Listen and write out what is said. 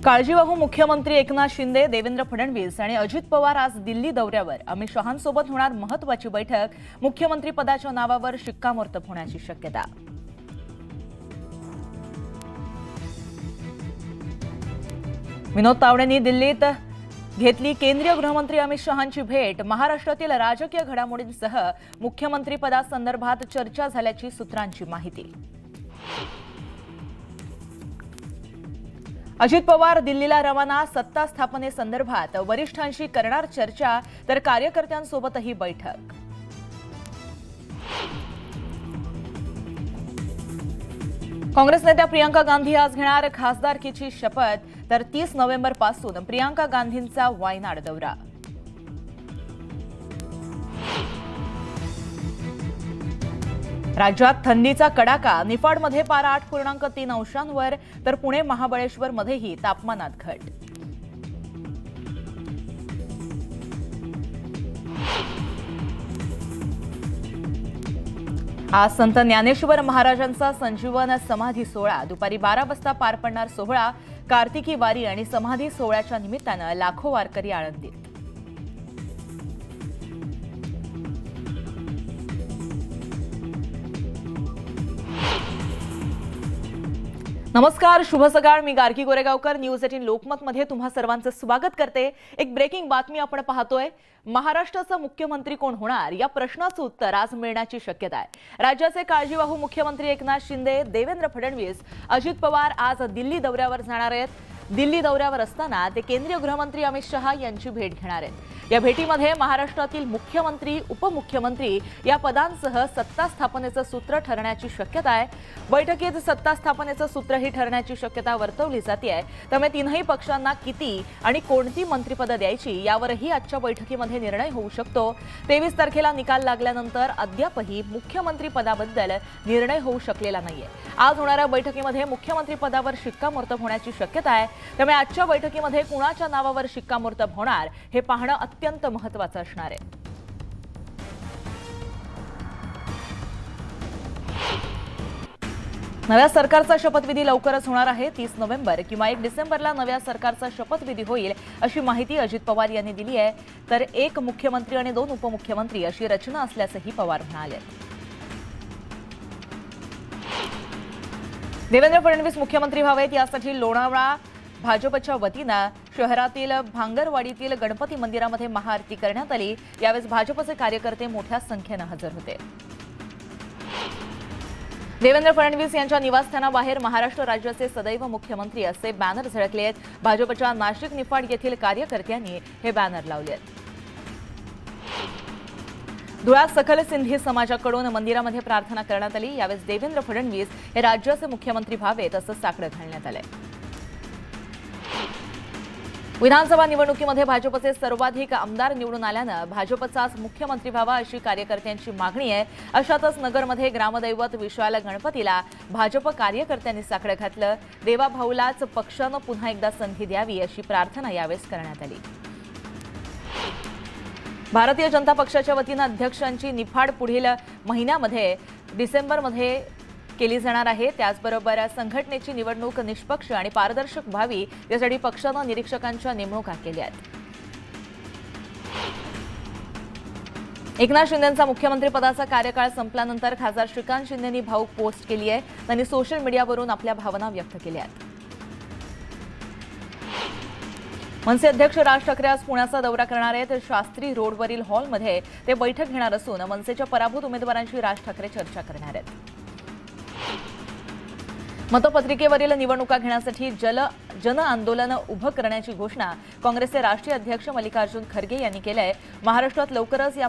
काळजीवाहू मुख्यमंत्री एकनाथ शिंदे, देवेंद्र फडणवीस आणि अजित पवार आज दिल्ली दौऱ्यावर. अमित शहांसोबत होणार महत्त्वाची बैठक. मुख्यमंत्री पदाच्या नावावर शिक्कामोर्तब होण्याची शक्यता. विनोद तावडेंनी दिल्लीत घेतली केंद्रीय गृहमंत्री अमित शहांची भेट. महाराष्ट्रातील राजकीय घडामोडींसह मुख्यमंत्री पदासंदर्भात चर्चा झाल्याची सूत्रांची माहिती. अजित पवार दिल्लीला रवाना. सत्ता स्थापनेसंदर्भात वरिष्ठांशी करणार चर्चा, तर कार्यकर्त्यांसोबतही बैठक. काँग्रेस नेत्या प्रियंका गांधी आज घेणार खासदारकीची शपथ, तर 30 नोव्हेंबरपासून प्रियंका गांधींचा वायनाड दौरा. राज्यात थंडीचा कडाका. निफाडमध्ये पारा 8.3 अंशांवर, तर पुणे महाबळेश्वरमध्येही तापमानात घट. आज संत ज्ञानेश्वर महाराजांचा संजीवन समाधी सोहळा. दुपारी 12 वाजता पार पडणार सोहळा. कार्तिकी वारी आणि समाधी सोहळ्याच्या निमित्तानं लाखो वारकरी आळंदीत. नमस्कार, शुभ सकाळ. मी गार्गी गोरेगावकर. न्यूज 18 लोकमतमध्ये तुम्हा सर्वांचं स्वागत करते. एक ब्रेकिंग बातमी आपण पाहतोय. महाराष्ट्राचा मुख्यमंत्री कोण होणार या प्रश्नाचं उत्तर आज मिळण्याची शक्यता आहे. राज्याचे काळजीवाहू मुख्यमंत्री एकनाथ शिंदे, देवेंद्र फडणवीस, अजित पवार आज दिल्ली दौऱ्यावर जाणार आहेत. दिल्ली दौऱ्यावर असताना ते केंद्रीय गृहमंत्री अमित शहा यांची भेट घेणार आहेत. या भेटीमध्ये महाराष्ट्रातील मुख्यमंत्री, उपमुख्यमंत्री या पदांसह सत्ता स्थापनेचं सूत्र ठरण्याची शक्यता आहे. बैठकीत सत्ता स्थापनेचं सूत्रही ठरण्याची शक्यता वर्तवली जाते. त्यामुळे तीनही पक्षांना किती आणि कोणती मंत्रिपदं द्यायची यावरही आजच्या बैठकीमध्ये निर्णय होऊ शकतो. 23 तारखेला निकाल लागल्यानंतर अद्यापही मुख्यमंत्री पदाबद्दल निर्णय होऊ शकलेला नाहीये. आज होणाऱ्या बैठकीमध्ये मुख्यमंत्री पदावर शिक्कामोर्तब होण्याची शक्यता आहे. त्यामुळे आजच्या बैठकीमध्ये कुणाच्या नावावर शिक्कामोर्तब होणार हे पाहणं अत्यंत महत्त्वाचं असणार आहे. नव्या सरकारचा शपथविधी लवकरच होणार आहे. 30 नोव्हेंबर किंवा 1 डिसेंबरला नव्या सरकारचा शपथविधी होईल अशी माहिती अजित पवार यांनी दिली आहे. तर 1 मुख्यमंत्री आणि 2 उपमुख्यमंत्री अशी रचना असल्याचंही पवार म्हणाले. देवेंद्र फडणवीस मुख्यमंत्री व्हावेत यासाठी लोणावळा भाजपच्या वतीनं शहरातील भांगरवाडीतील गणपती मंदिरामध्ये महाआरती करण्यात आली. यावेळी भाजपचे कार्यकर्ते मोठ्या संख्येने हजर होते. देवेंद्र फडणवीस यांच्या निवासस्थानाबाहेर महाराष्ट्र राज्याचे सदैव मुख्यमंत्री असे बॅनर झळकले आहेत. भाजपच्या नाशिक निफाड येथील कार्यकर्त्यांनी हे बॅनर लावले आहेत. धुळ्यात सकल सिंधी समाजाकडून मंदिरामध्ये प्रार्थना करण्यात आली. यावेळी देवेंद्र फडणवीस हे राज्याचे मुख्यमंत्री व्हावेत असं साकडं घालण्यात आलंय. विधानसभा निवडणुकीमध्ये भाजपचे सर्वाधिक आमदार निवडून आल्यानं भाजपचाच मुख्यमंत्री व्हावा अशी कार्यकर्त्यांची मागणी आहे. अशातच नगरमध्ये ग्रामदैवत विशाल गणपतीला भाजप कार्यकर्त्यांनी साकडं घातलं. देवाभाऊलाच पक्षानं पुन्हा एकदा संधी द्यावी अशी प्रार्थना यावेळी करण्यात आली. भारतीय जनता पक्षाच्या वतीनं अध्यक्षांची निफाड पुढील महिन्यामध्ये डिसेंबरमध्ये केली जाणार आहे. त्याचबरोबर संघटनेची निवडणूक निष्पक्ष आणि पारदर्शक व्हावी यासाठी पक्षानं निरीक्षकांच्या नेमणुका केल्या आहेत. एकनाथ शिंदेंचा मुख्यमंत्रीपदाचा कार्यकाळ संपल्यानंतर खासदार श्रीकांत शिंदेंनी भावूक पोस्ट केली आहे. त्यांनी सोशल मीडियावरून आपल्या भावना व्यक्त केल्या आहेत. मनसे अध्यक्ष राज ठाकरे आज पुण्याचा दौरा करणार आहेत. शास्त्री रोडवरील हॉलमध्ये ते बैठक घेणार असून मनसेच्या पराभूत उमेदवारांशी राज ठाकरे चर्चा करणार आहेत. मतपत्रिकेवरील निवडणुका घेण्यासाठी जन आंदोलन उभं करण्याची घोषणा काँग्रेसचे राष्ट्रीय अध्यक्ष मल्लिकार्जुन खरगे यांनी केली आहे. महाराष्ट्रात लवकरच या